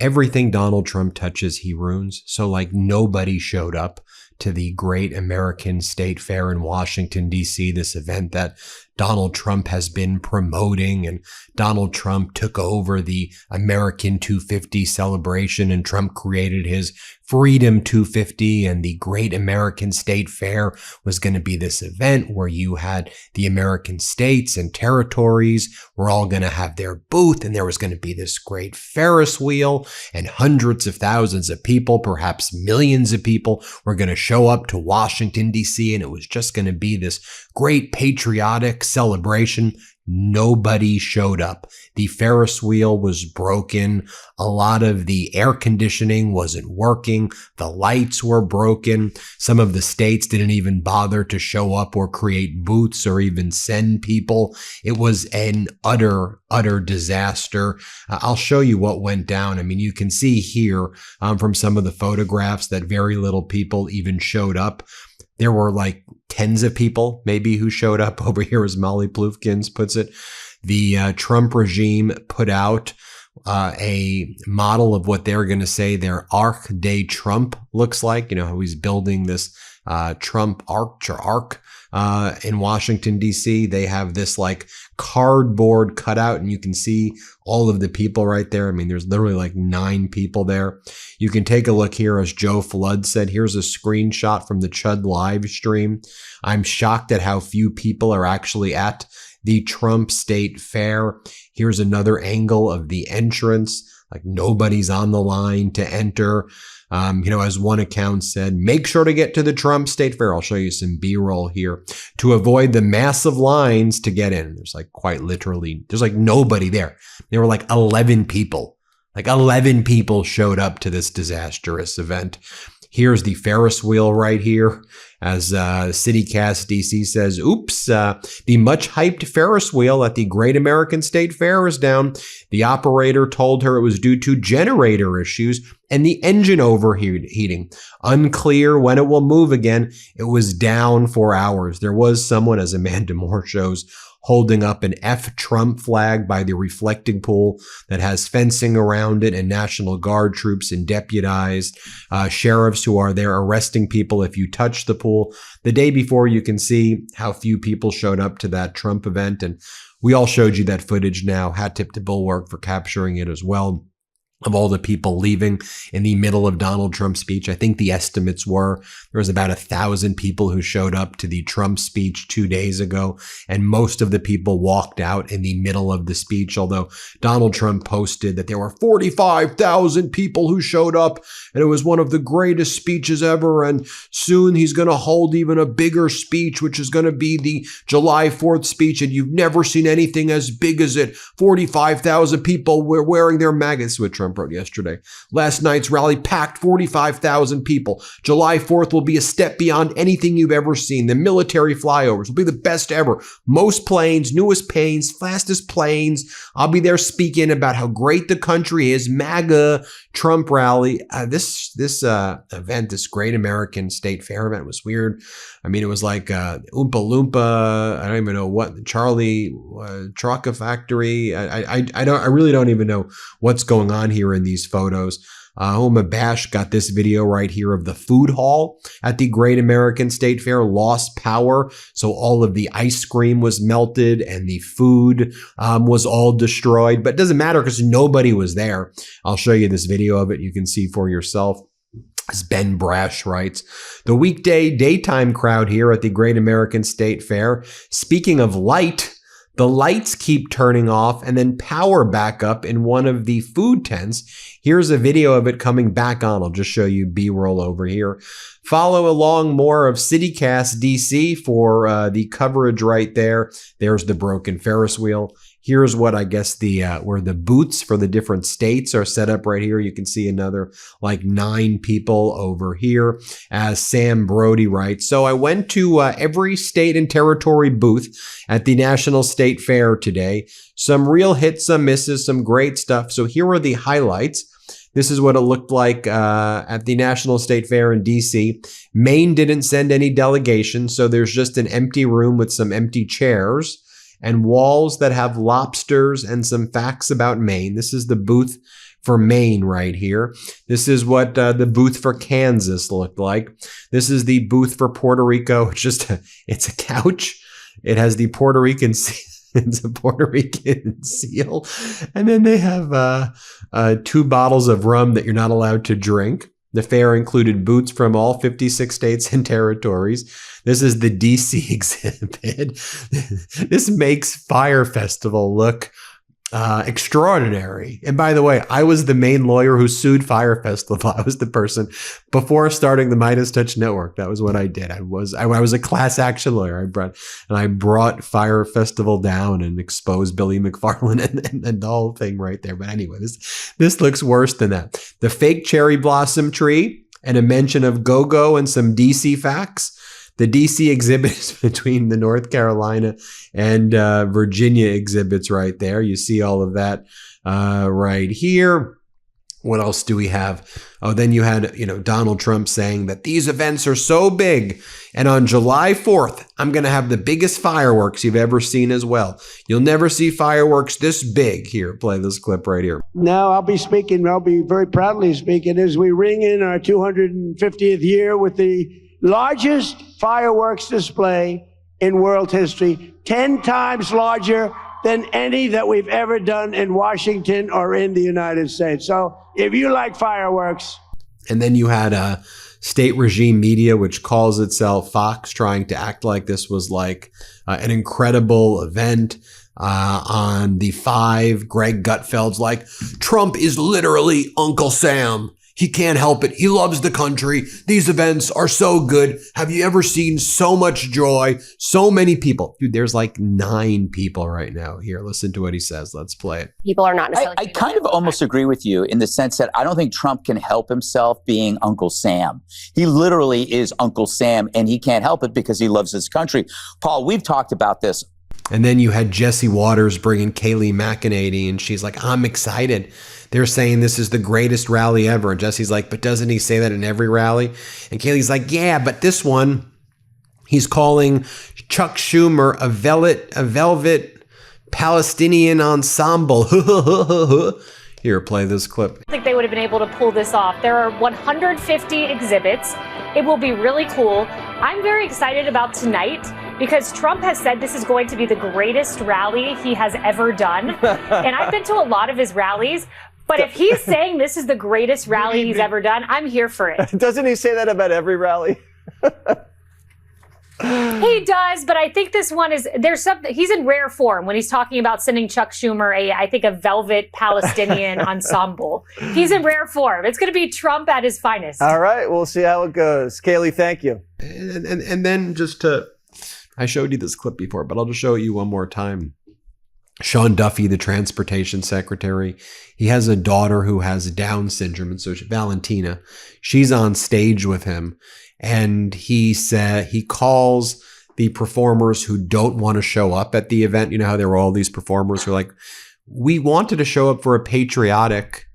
everything Donald Trump touches, he ruins. So like nobody showed up to the Great American State Fair in Washington, D.C., this event that Donald Trump has been promoting, and Donald Trump took over the American 250 celebration, and Trump created his Freedom 250, and the Great American State Fair was going to be this event where you had the American states and territories were all going to have their booth, and there was going to be this great Ferris wheel, and hundreds of thousands of people, perhaps millions of people, were going to show up to Washington, D.C., and it was just going to be this great patriotic celebration. Nobody showed up. The Ferris wheel was broken. A lot of the air conditioning wasn't working. The lights were broken. Some of the states didn't even bother to show up or create booths or even send people. It was an utter disaster. I'll show you what went down. I mean, you can see here from some of the photographs that very little people even showed up. There were like tens of people maybe who showed up. Over here, as Molly Ploufkins puts it, the Trump regime put out a model of what they're going to say their Arc de Trump looks like. You know, how he's building this Trump arc in Washington, D.C. They have this like cardboard cutout, and you can see all of the people right there. I mean, there's literally like 9 people there. You can take a look here, as Joe Flood said. Here's a screenshot from the Chud live stream. I'm shocked at how few people are actually at the Trump State Fair. Here's another angle of the entrance. Like nobody's on the line to enter. As one account said, make sure to get to the Trump State Fair. I'll show you some B-roll here to avoid the massive lines to get in. There's like quite literally, there's like nobody there. There were like 11 people. Like 11 people showed up to this disastrous event. Here's the Ferris wheel right here. As CityCast DC says, oops, the much hyped Ferris wheel at the Great American State Fair is down. The operator told her it was due to generator issues and the engine overheating. Unclear when it will move again. It was down for hours. There was someone, as Amanda Moore shows, holding up an F Trump flag by the reflecting pool that has fencing around it and National Guard troops and deputized sheriffs who are there arresting people if you touch the pool. The day before, you can see how few people showed up to that Trump event, and we all showed you that footage now. Hat tip to Bulwark for capturing it as well, of all the people leaving in the middle of Donald Trump's speech. I think the estimates were there was about 1,000 people who showed up to the Trump speech 2 days ago, and most of the people walked out in the middle of the speech, although Donald Trump posted that there were 45,000 people who showed up, and it was one of the greatest speeches ever, and soon he's going to hold even a bigger speech, which is going to be the July 4th speech, and you've never seen anything as big as it. 45,000 people were wearing their maggots, with Trump wrote yesterday. Last night's rally packed 45,000 people. July 4th will be a step beyond anything you've ever seen. The military flyovers will be the best ever. Most planes, newest planes, fastest planes. I'll be there speaking about how great the country is. MAGA Trump rally. This event, this Great American State Fair event, was weird. I mean, it was like Oompa Loompa. I don't even know what Charlie Chocka Factory. I really don't even know what's going on here in these photos. Homa Bash got this video right here of the food hall at the Great American State Fair lost power. So all of the ice cream was melted and the food was all destroyed. But it doesn't matter because nobody was there. I'll show you this video of it. You can see for yourself. As Ben Brash writes, the weekday daytime crowd here at the Great American State Fair. Speaking of light, the lights keep turning off and then power back up in one of the food tents. Here's a video of it coming back on. I'll just show you B-roll over here. Follow along more of CityCast DC for the coverage right there. There's the broken Ferris wheel. Here's what I guess where the booths for the different states are set up right here. You can see another like 9 people over here, as Sam Brody writes. So I went to every state and territory booth at the National State Fair today. Some real hits, some misses, some great stuff. So here are the highlights. This is what it looked like at the National State Fair in D.C. Maine didn't send any delegation, so there's just an empty room with some empty chairs and walls that have lobsters and some facts about Maine. This is the booth for Maine right here. This is what the booth for Kansas looked like. This is the booth for Puerto Rico. It's a couch. It has the Puerto Rican it's a Puerto Rican seal. And then they have 2 bottles of rum that you're not allowed to drink. The fair included booths from all 56 states and territories. This is the DC exhibit. This makes Fire Festival look extraordinary. And by the way, I was the main lawyer who sued Fire Festival. I was the person before starting the MeidasTouch network. That was what I did. I was a class action lawyer. I brought Fire Festival down and exposed Billy McFarland and the whole thing right there. But anyway, this looks worse than that. The fake cherry blossom tree and a mention of go-go and some DC facts. The DC exhibit is between the North Carolina and Virginia exhibits right there. You see all of that right here. What else do we have? Oh, then you had, Donald Trump saying that these events are so big. And on July 4th, I'm going to have the biggest fireworks you've ever seen as well. You'll never see fireworks this big. Here, play this clip right here. Now I'll be very proudly speaking as we ring in our 250th year with the largest fireworks display in world history, 10 times larger than any that we've ever done in Washington or in the United States. So if you like fireworks. And then you had state regime media, which calls itself Fox, trying to act like this was like an incredible event. On the 5, Greg Gutfeld's like, Trump is literally Uncle Sam. He can't help it. He loves the country. These events are so good. Have you ever seen so much joy? So many people. Dude, there's like 9 people right now. Here, listen to what he says. Let's play it. People are not necessarily. I kind of almost agree with you in the sense that I don't think Trump can help himself being Uncle Sam. He literally is Uncle Sam, and he can't help it because he loves his country. Paul, we've talked about this. And then you had Jesse Waters bringing Kayleigh McEnany, and she's like, I'm excited. They're saying this is the greatest rally ever. And Jesse's like, but doesn't he say that in every rally? And Kayleigh's like, yeah, but this one, he's calling Chuck Schumer a velvet Palestinian ensemble. Here, play this clip. I think they would have been able to pull this off. There are 150 exhibits. It will be really cool. I'm very excited about tonight because Trump has said this is going to be the greatest rally he has ever done. And I've been to a lot of his rallies. But if he's saying this is the greatest rally he's ever done, I'm here for it. Doesn't he say that about every rally? He does, but I think this one there's something, he's in rare form when he's talking about sending Chuck Schumer I think a velvet Palestinian ensemble. He's in rare form. It's going to be Trump at his finest. All right, we'll see how it goes. Kayleigh, thank you. And then I showed you this clip before, but I'll just show you one more time. Sean Duffy, the transportation secretary, he has a daughter who has Down syndrome. And so Valentina, she's on stage with him. And he calls the performers who don't want to show up at the event. You know how there were all these performers who are like, we wanted to show up for a patriotic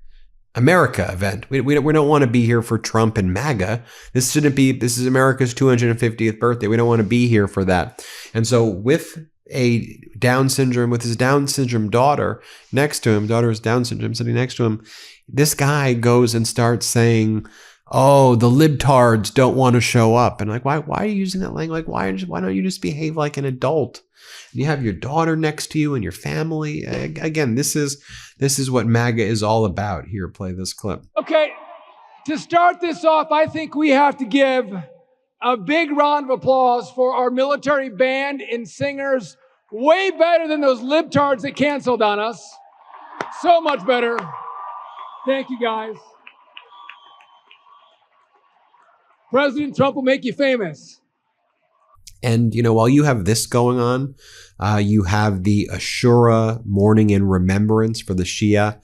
America event. We don't want to be here for Trump and MAGA. This is America's 250th birthday. We don't want to be here for that. And so with his Down syndrome daughter next to him, daughter has Down syndrome sitting next to him, this guy goes and starts saying, oh, the libtards don't want to show up. And like, why are you using that language? Like, why don't you just behave like an adult? And you have your daughter next to you and your family. Again, this is what MAGA is all about. Here, play this clip. Okay, to start this off, I think we have to give a big round of applause for our military band and singers. Way better than those libtards that canceled on us. So much better. Thank you, guys. President Trump will make you famous. And, while you have this going on, you have the Ashura mourning in remembrance for the Shia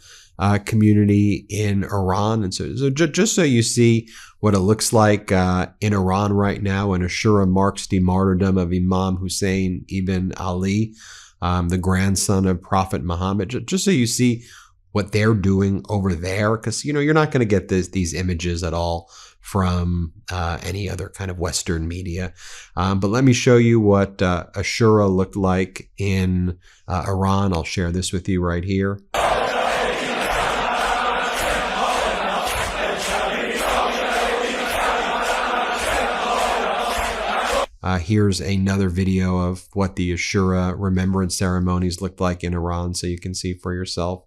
community in Iran. And so just so you see what it looks like in Iran right now, and Ashura marks the martyrdom of Imam Hussein ibn Ali, the grandson of Prophet Muhammad, just so you see what they're doing over there. Because, you're not going to get these images at all from any other kind of Western media. But let me show you what Ashura looked like in Iran. I'll share this with you right here. Here's another video of what the Ashura remembrance ceremonies looked like in Iran, so you can see for yourself.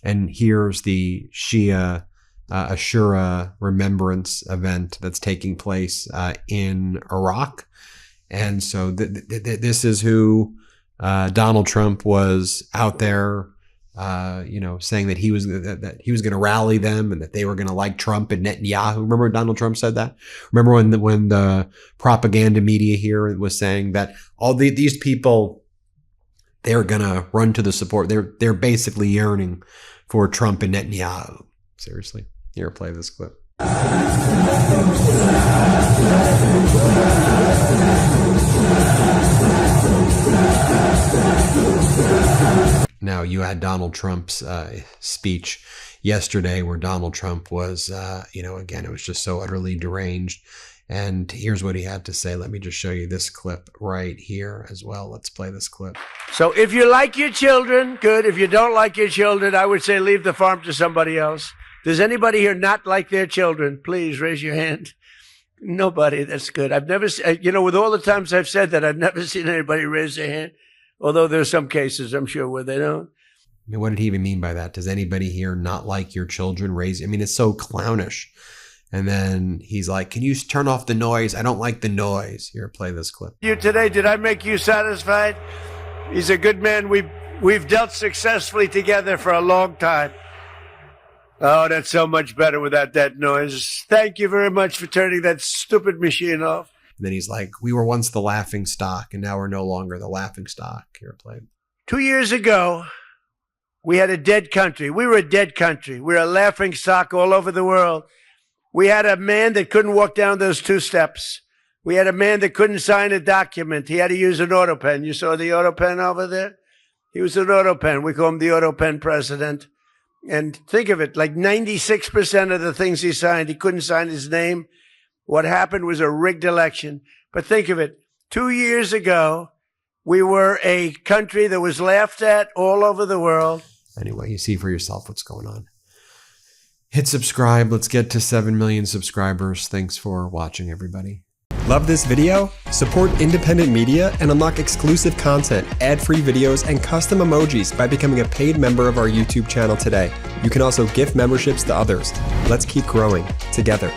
And here's the Shia Ashura remembrance event that's taking place in Iraq. And so this is who Donald Trump was out there, saying that he was going to rally them and that they were going to like Trump and Netanyahu. Remember Donald Trump said that? Remember when the propaganda media here was saying that all these people, they're going to run to the support. They're basically yearning for Trump and Netanyahu. Seriously. Here, play this clip. Now, you had Donald Trump's speech yesterday where Donald Trump was, again, it was just so utterly deranged. And here's what he had to say. Let me just show you this clip right here as well. Let's play this clip. So if you like your children, good. If you don't like your children, I would say leave the farm to somebody else. Does anybody here not like their children? Please raise your hand. Nobody. That's good. I've never, with all the times I've said that, I've never seen anybody raise their hand. Although there's some cases, I'm sure, where they don't. I mean, what did he even mean by that? Does anybody here not like your children raise? I mean, it's so clownish. And then he's like, can you turn off the noise? I don't like the noise. Here, play this clip. You today, did I make you satisfied? He's a good man. We've dealt successfully together for a long time. Oh, that's so much better without that noise. Thank you very much for turning that stupid machine off. And then he's like, we were once the laughing stock, and now we're no longer the laughing stock. Here, play. 2 years ago, we had a dead country. We were a dead country. We were a laughing stock all over the world. We had a man that couldn't walk down those 2 steps. We had a man that couldn't sign a document. He had to use an auto pen. You saw the auto pen over there? He was an auto pen. We call him the auto pen president. And think of it, like 96% of the things he signed, he couldn't sign his name. What happened was a rigged election. But think of it, 2 years ago, we were a country that was laughed at all over the world. Anyway, you see for yourself what's going on. Hit subscribe. Let's get to 7 million subscribers. Thanks for watching, everybody. Love this video? Support independent media and unlock exclusive content, ad-free videos, and custom emojis by becoming a paid member of our YouTube channel today. You can also gift memberships to others. Let's keep growing together.